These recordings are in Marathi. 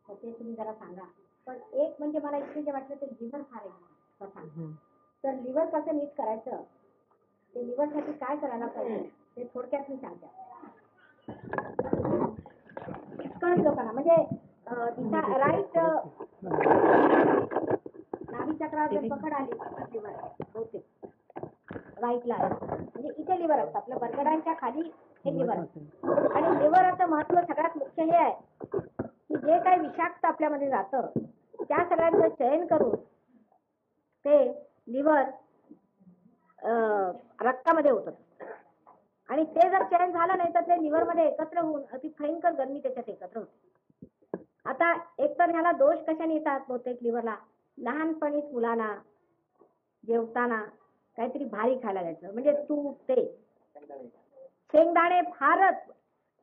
तर ते तुम्ही जरा सांगा. पण एक म्हणजे मला इथे जे वाटलं ते लिव्हर फार आहे कथा. तर लिव्हर कसं नीट करायचं, ते लिव्हरसाठी काय करायला पाहिजे ते थोडक्यात मी सांगते. कळत लोकांना म्हणजे राईट नाभी चक्रावर जर पकड आली तर लिव्हर बहुतेक राईटला म्हणजे इथे लिव्हर असतं आपल्या बरगडांच्या खाली हे लिव्हर असतं. आणि लिव्हरचं महत्व सगळ्यात मुख्य हे आहे की जे काही विषाक्त आपल्यामध्ये जातं त्या सगळ्यांचं चयन करून ते लिव्हर रक्तामध्ये होतं. आणि ते जर चयन झालं नाही तर ते लिव्हरमध्ये एकत्र होऊन अति भयंकर गरमी त्याच्यात एकत्र होते. आता एकतर ह्याला दोष कशाने येतात बहुतेक लिव्हरला, लहानपणीच मुलांना जेवताना काहीतरी भारी खायला द्यायचं, म्हणजे तूप ते शेंगदाणे फारच,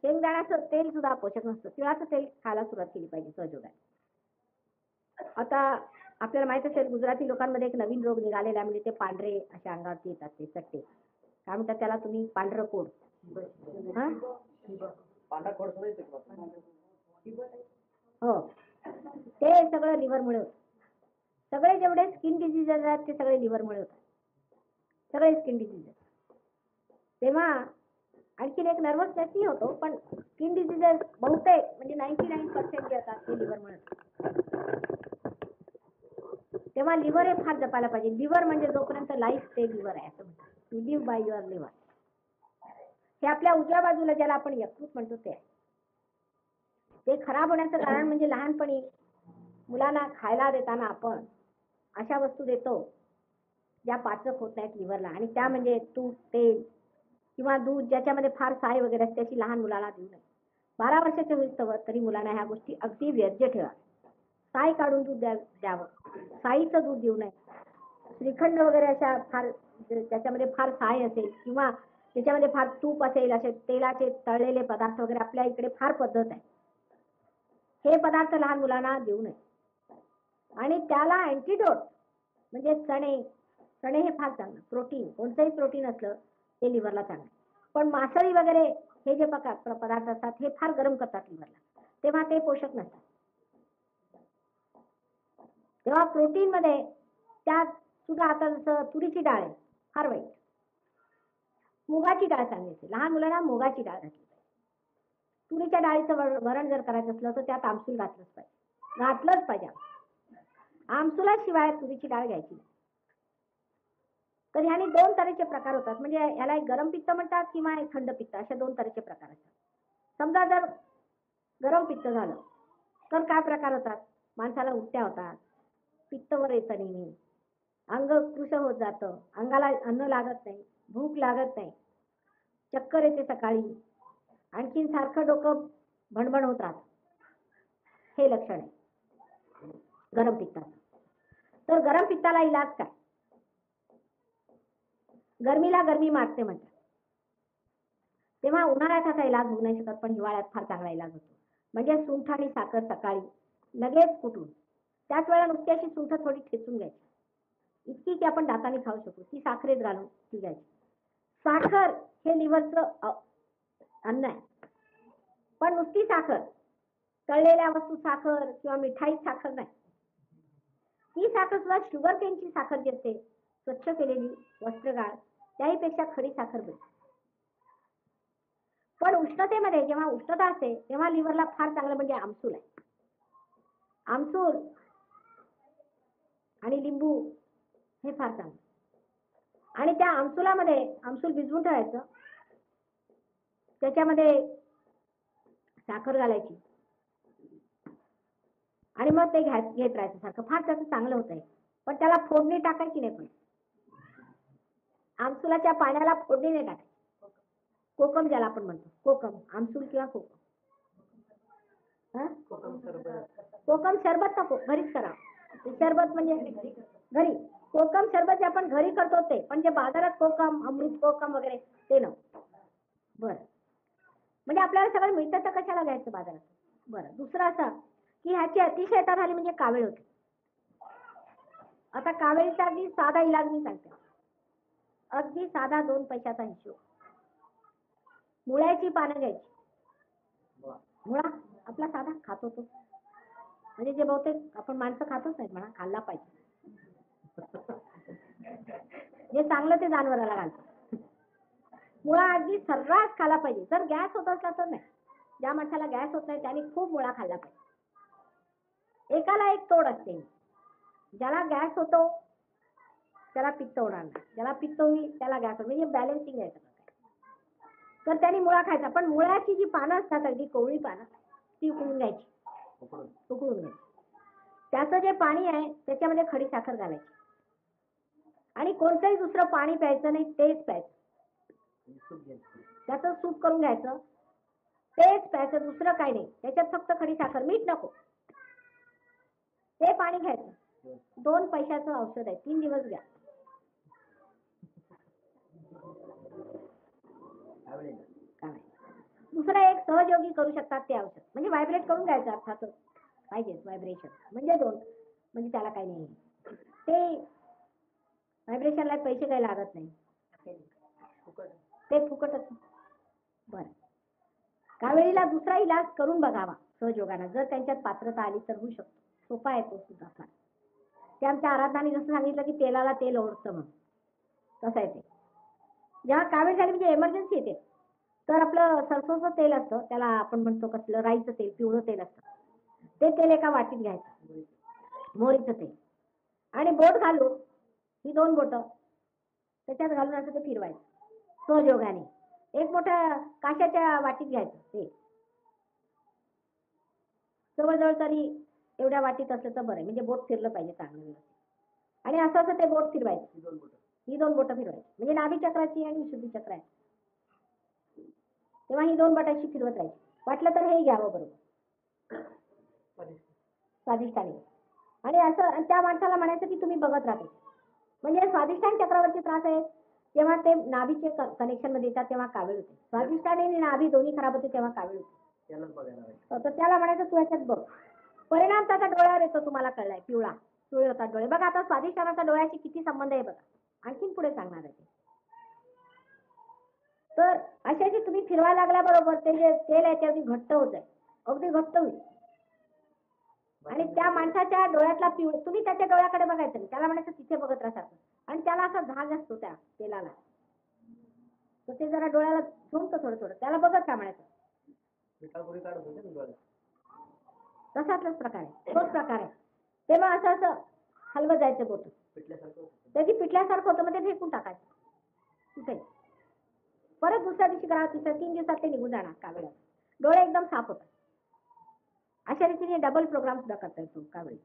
शेंगदाण्याचं तेल सुद्धा पोषक नसतं, तिळाचं तेल खायला सुरुवात केली पाहिजे सहजोगाने. आता आपल्याला माहित असेल गुजराती लोकांमध्ये एक नवीन रोग निघालेला आहे, म्हणजे ते पांढरे अशा अंगावरती येतात ते चट्टे, काय म्हणतात त्याला तुम्ही, पांढरं कोड. हो, ते सगळं लिव्हरमुळे होतं. सगळे जेवढे स्किन डिझीजेस आहेत ते सगळे लिव्हरमुळे होतात, सगळे स्किन डिझीजेस. तेव्हा आणखीन एक नर्वसनेसही होतो, पण स्किन डिझीजेस बहुतेक म्हणजे 99% जे असतात ते लिव्हरमुळे होतात. तेव्हा लिव्हर हे फार जपायला पाहिजे. लिव्हर म्हणजे जोपर्यंत लाईफ ते लिव्हर आहे असं म्हणतात, to live by your liver. हे आपल्या उजव्या बाजूला ज्याला आपण यकृत म्हणतो ते खराब होण्याचं कारण म्हणजे लहानपणी मुलांना खायला देताना आपण अशा वस्तू देतो ज्या पाचक होत नाहीत लिव्हरला, आणि त्या म्हणजे तूप, तेल किंवा दूध ज्याच्यामध्ये फार साय वगैरे असते त्याची लहान मुलाला देऊ नये. 12 वर्षाचे होईस्तोवर तरी मुलांना ह्या गोष्टी अगदी वर्ज्य ठेवा. साय काढून दूध द्यावं, साईचं दूध देऊ नये. श्रीखंड वगैरे अशा फार त्याच्यामध्ये फार साय असेल किंवा त्याच्यामध्ये फार तूप असेल, असे तेलाचे तळलेले पदार्थ वगैरे आपल्या इकडे फार पद्धत आहे, हे पदार्थ लहान मुलांना देऊ नये. आणि त्याला अँटीडोट म्हणजे चणे हे फार चांगलं प्रोटीन, कोणतंही प्रोटीन असलं ते लिव्हरला चांगलं. पण मासळी वगैरे हे जे पदार्थ असतात हे फार गरम करतात लिव्हरला, तेव्हा ते पोषक नसतात. तेव्हा प्रोटीन मध्ये त्यात सुद्धा आता जसं तुरीची डाळ आहे फार वाईट, मुगाची डाळ चांगली असते. लहान मुलांना मुगाची डाळ घातली पाहिजे. तुरीच्या डाळीचं वरण जर करायचं असलं तर त्यात आमसूल घातलंच पाहिजे. आमसुलाशिवाय तुरीची डाळ घ्यायची. तर ह्याने 2 तऱ्हेचे प्रकार होतात, म्हणजे याला एक गरम पित्त म्हणतात किंवा एक थंड पित्त, असे 2 तऱ्हेचे प्रकार असतात. समजा जर गरम पित्त झालं तर काय प्रकार होतात, माणसाला उलट्या होतात, पित्तवर येतं नेहमी, अंग कृश होत जातं, अंगाला अन्न लागत नाही, भूक लागत नाही, चक्कर येते सकाळी, आणखीन सारखं डोकं भणभण होत राहतं, हे लक्षण आहे गरम पित्ताचं. तर गरम पित्ताला इलाज काय, गरमीला गरमी मारते म्हणतात, तेव्हा उन्हाळ्यात असा इलाज होऊ नाही शकत, पण हिवाळ्यात फार चांगला इलाज होतो. म्हणजे सुंठ आणि साखर सकाळी लगेच कुटून, त्याच वेळेला नुसती अशी सुंठ थोडी ठेचून घ्यायची, इतकी की आपण दाताने खाऊ शकतो, ती साखरेत घालून ती घ्यायची. साखर हे लिव्हरचं अन्न आहे, पण नुसती साखर, तळलेल्या वस्तू साखर किंवा मिठाई साखर नाही, ती साखर सुद्धा शुगर केनची साखर जी असते स्वच्छ केलेली वस्त्रगाळ त्याहीपेक्षा खरी साखर भेटते. पण उष्णतेमध्ये जेव्हा उष्णता असते तेव्हा लिव्हरला फार चांगलं म्हणजे आमसूल आहे. आमसूल आणि लिंबू हे फार चांगलं. आणि त्या आमसुलामध्ये आमसूल भिजवून ठेवायचं, त्याच्यामध्ये साखर घालायची आणि मग ते घेत राहायचं सारखं, फार त्याचं चांगलं होत आहे. पण त्याला फोडणी टाकायची नाही, पण आमसुलाच्या पाण्याला फोडणी नाही टाकायची. कोकम ज्याला आपण म्हणतो, कोकम आमसूल किंवा कोकम, कोकम सरबत नको, घरीच करा. सरबत म्हणजे घरी, कोकम सरबत जे आपण घरी करतो ते, पण जे बाजारात कोकम, अमृत कोकम वगैरे ते नको. बरं, म्हणजे आपल्याला सगळं मिळतं तर कशाला घ्यायचं बाजारात. बरं, दुसरं असं की ह्याची अतिशयता झाली म्हणजे कावीळ होते. आता कावेळीचा अगदी साधा इलाज मी सांगते, अगदी साधा 2 पैशाचा हिशोब. मुळ्याची पानं घ्यायची, मुळा आपला साधा खातो तो, म्हणजे जे बहुतेक आपण माणसं खातच नाहीत म्हणा, खाल्ला पाहिजे. जे चांगलं ते जनावराला घालतात. मुळा अगदी सर्रास खाल्ला पाहिजे. जर गॅस होत असला तर नाही. ज्या माणसाला गॅस होत नाही त्याने खूप मुळा खाल्ला पाहिजे. एकाला एक तोड असते. ज्याला गॅस होतो त्याला पित्त होणार नाही, ज्याला पित्त होईल त्याला गॅस होईल, म्हणजे बॅलन्सिंग आहे सगळं. तर त्याने मुळा खायचा. पण मुळ्याची जी पानं असतात अगदी कोवळी पानं ती उकळून घ्यायची. उकळून घ्यायची. त्याचं जे पाणी आहे त्याच्यामध्ये खडी साखर घालायची आणि कोणतंही दुसरं पाणी प्यायचं नाही, तेच प्यायचं. त्याचं सूप करून घ्यायचं, तेच प्यायचं, दुसरं काही नाही. त्याच्यात फक्त खडी साखर, मीठ नको. ते पाणी घ्यायचं. 2 पैशाचं औषध आहे, 3 दिवस घ्या. दुसरं एक सहयोगी करू शकतात ते औषध, म्हणजे व्हायब्रेट करून घ्यायचं. अर्थातच पाहिजे व्हायब्रेशन, म्हणजे 2, म्हणजे त्याला काही नाही. ते व्हायब्रेशनला पैसे काही लागत नाही, ते फुकटच. बरं, कावेळीला दुसरा इलाज करून बघावा सहयोगानं, जर त्यांच्यात पात्रता आली तर होऊ शकतो. सोपा आहे तो सुद्धा फार. ते आमच्या आराधनाने जसं सांगितलं की तेलाला तेल ओढतं म्हणून, तसं आहे ते. जेव्हा कावीळ झाली म्हणजे इमर्जन्सी येते, तर आपलं सरसोचं तेल असतं, त्याला आपण म्हणतो कसलं, राईचं तेल, पिवळं तेल असतं, ते तेल एका वाटीत घ्यायचं, मोहरीचं तेल, आणि बोट घालून, ही 2 बोटं त्याच्यात घालून असं ते फिरवायचं सहयोगाने. एक मोठ्या काशाच्या वाटीत घ्यायचं ते, जवळजवळ तरी एवढ्या वाटीत असलं तर बरं, म्हणजे बोट फिरलं पाहिजे चांगलं व्यवस्थित. आणि असं असं ते बोट फिरवायचं, ही 2 बोटं फिरवायची, म्हणजे नाभी चक्राची आणि विशुद्धी चक्र आहे. तेव्हा ही 2 बोटांशी फिरवत राहायची. वाटलं तर हे घ्यावं बरोबर स्वादिष्टाने. आणि असं त्या माणसाला म्हणायचं की तुम्ही बघत राहते, म्हणजे स्वादिष्टान चक्रावरती त्रास आहे तेव्हा ते नाभीचे कनेक्शन मध्ये येतात तेव्हा कावीळ होते. स्वादिष्टाने आणि नाभी दोन्ही खराब होते तेव्हा कावीळ होते. तर त्याला म्हणायचं तू याच्यात बघ. परिणाम त्याचा डोळ्यावर येतो, तुम्हाला कळलाय, पिवळे होतात डोळे. बघा आता स्वादिष्टानाचा डोळ्याशी किती संबंध आहे बघा, आणखीन पुढे सांगणार आहे. तर अशाची तुम्ही फिरवायला लागल्याबरोबर ते जे तेल आहे ते अगदी घट्ट होत आहे, अगदी घट्ट होईल. आणि त्या माणसाच्या डोळ्यातला तुम्ही त्याच्या डोळ्याकडे बघायचं नाही, त्याला म्हणायचं तिथे बघत राहतात. आणि त्याला असा झाग असतो त्या तेलाला, तर ते जरा डोळ्याला झोंबतं थोडं थोडं, त्याला बघत का म्हणायचं. तसाच प्रकार आहे, तोच प्रकार आहे. तेव्हा असं असं हलवत जायचं बोट, त्याची पिटल्यासारखं होतं, मग ते फेकून टाकायचं कुठे. परत दुसऱ्या दिवशी करा, 3 दिवसात ते निघून जाणार कावीळ, डोळे एकदम साफ होतात. अशा रीतीने डबल प्रोग्राम सुद्धा करता येतो कावीळ.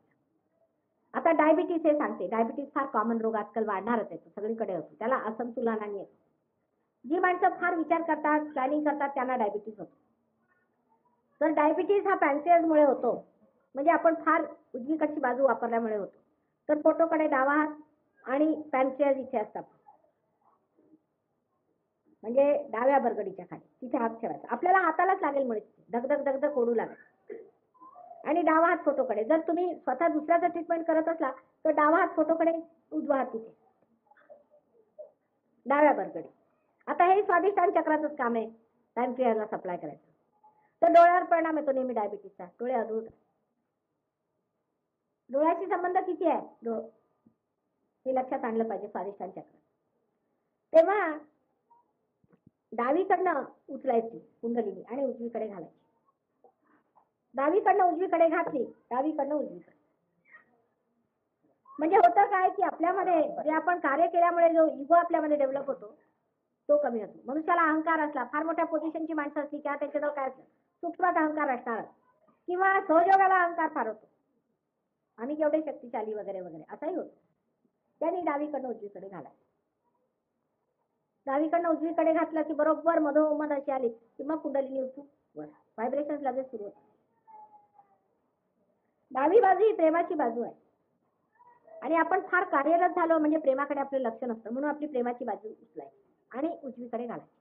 आता डायबिटीस हे सांगते, डायबिटीस फार कॉमन रोग आजकाल वाढणारच आहे, सगळीकडे होतो, त्याला असंतुलनाने येतो. जी माणसं फार विचार करतात, प्लॅनिंग करतात, त्यांना डायबिटीस होतो. तर डायबिटीस हा पॅन्क्रियाजमुळे होतो, म्हणजे आपण फार उजवीकडची बाजू वापरल्यामुळे होतो. तर पोटोकडे डावा हात आणि पॅन्क्रियाज इथे असतात, म्हणजे डाव्या बरगडीच्या खाली तिथे हात ठेवायचा. आपल्याला हातालाच लागेल मुळे धगधग धगधग ओढू लागेल. आणि डावा हात फोटोकडे. जर तुम्ही स्वतः दुसऱ्याचं ट्रीटमेंट करत असला तर डावा हात फोटोकडे, उजवा हात तिथे डाव्या बरगडी. आता हे स्वादिष्टान चक्राचंच काम आहे, पॅन्क्रियाजला सप्लाय करायचं. तर डोळ्यावर परिणाम येतो नेहमी डायबिटीसचा, डोळे अधूर. डोळ्याशी संबंध किती आहे हे लक्षात आणलं पाहिजे स्वादिष्टान चक्र. तेव्हा डावीकडनं उचलायची कुंडलिनी आणि उजवीकडे घालायची. डावीकडनं उजवीकडे घातली, डावीकडनं उजवीकडे. म्हणजे होतं काय की आपल्यामध्ये जे आपण कार्य केल्यामुळे जो इगो आपल्यामध्ये डेव्हलप होतो तो कमी होतो. मनुष्याला अहंकार असला, फार मोठ्या पोझिशनची माणसं असली किंवा त्याच्याजवळ काय असलं, सूक्ष्मात अहंकार असणार किंवा सहयोगाला अहंकार फार होतो, आम्ही केवढे शक्तिशाली वगैरे वगैरे असाही होतो. त्यांनी डावीकडनं उजवीकडे घालायचं. डावीकडनं उजवीकडे घातलं की बरोबर मधोमध अशी आली की मग कुंडलिनी उचलून वर, व्हायब्रेशन लगेच सुरू होतं. डावी बाजू ही प्रेमाची बाजू आहे आणि आपण फार कार्यरत झालो म्हणजे प्रेमाकडे आपलं लक्ष नसतं, म्हणून आपली प्रेमाची बाजू उचलायची आणि उजवीकडे घालायची.